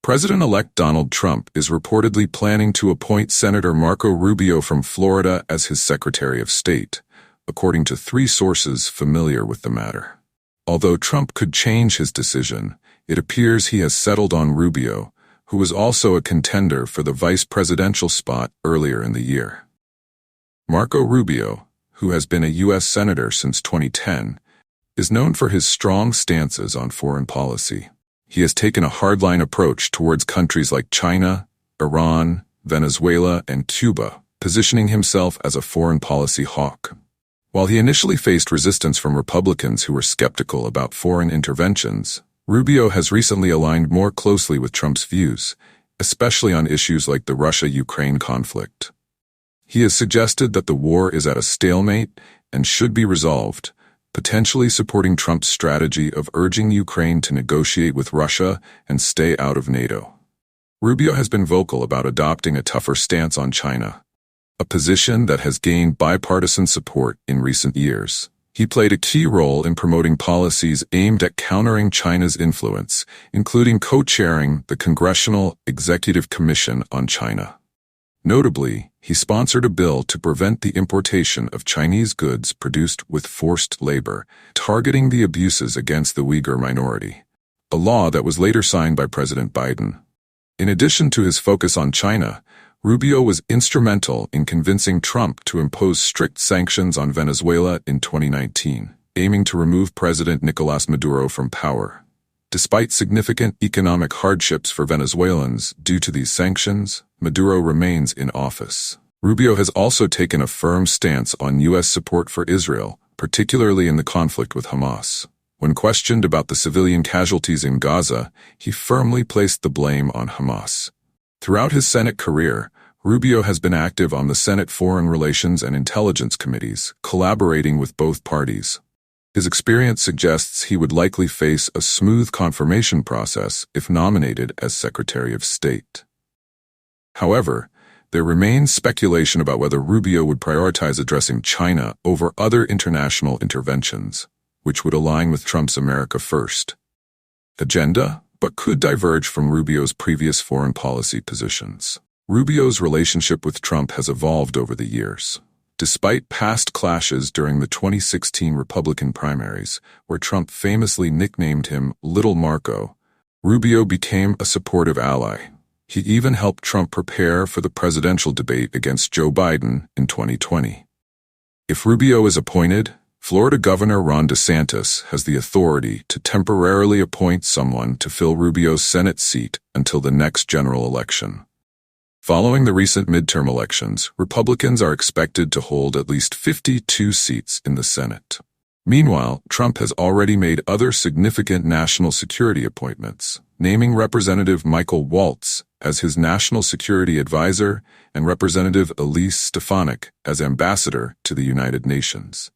President-elect Donald Trump is reportedly planning to appoint Senator Marco Rubio from Florida as his Secretary of State, according to 3 sources familiar with the matter. Although Trump could change his decision, it appears he has settled on Rubio, who was also a contender for the vice presidential spot earlier in the year. Marco Rubio, who has been a U.S. Senator since 2010, is known for his strong stances on foreign policy. He has taken a hardline approach towards countries like China, Iran, Venezuela, and Cuba, positioning himself as a foreign policy hawk. While he initially faced resistance from Republicans who were skeptical about foreign interventions, Rubio has recently aligned more closely with Trump's views, especially on issues like the Russia-Ukraine conflict. He has suggested that the war is at a stalemate and should be resolved, potentially supporting Trump's strategy of urging Ukraine to negotiate with Russia and stay out of NATO. Rubio has been vocal about adopting a tougher stance on China, a position that has gained bipartisan support in recent years. He played a key role in promoting policies aimed at countering China's influence, including co-chairing the Congressional Executive Commission on China. Notably, he sponsored a bill to prevent the importation of Chinese goods produced with forced labor, targeting the abuses against the Uyghur minority, a law that was later signed by President Biden. In addition to his focus on China, Rubio was instrumental in convincing Trump to impose strict sanctions on Venezuela in 2019, aiming to remove President Nicolás Maduro from power. Despite significant economic hardships for Venezuelans due to these sanctions, Maduro remains in office. Rubio has also taken a firm stance on U.S. support for Israel, particularly in the conflict with Hamas. When questioned about the civilian casualties in Gaza, he firmly placed the blame on Hamas. Throughout his Senate career, Rubio has been active on the Senate Foreign Relations and Intelligence Committees, collaborating with both parties. His experience suggests he would likely face a smooth confirmation process if nominated as Secretary of State. However, there remains speculation about whether Rubio would prioritize addressing China over other international interventions, which would align with Trump's America First agenda, but could diverge from Rubio's previous foreign policy positions. Rubio's relationship with Trump has evolved over the years. Despite past clashes during the 2016 Republican primaries, where Trump famously nicknamed him Little Marco, Rubio became a supportive ally. He even helped Trump prepare for the presidential debate against Joe Biden in 2020. If Rubio is appointed, Florida Governor Ron DeSantis has the authority to temporarily appoint someone to fill Rubio's Senate seat until the next general election. Following the recent midterm elections, Republicans are expected to hold at least 52 seats in the Senate. Meanwhile, Trump has already made other significant national security appointments, naming Representative Michael Waltz as his national security advisor and Representative Elise Stefanik as ambassador to the United Nations.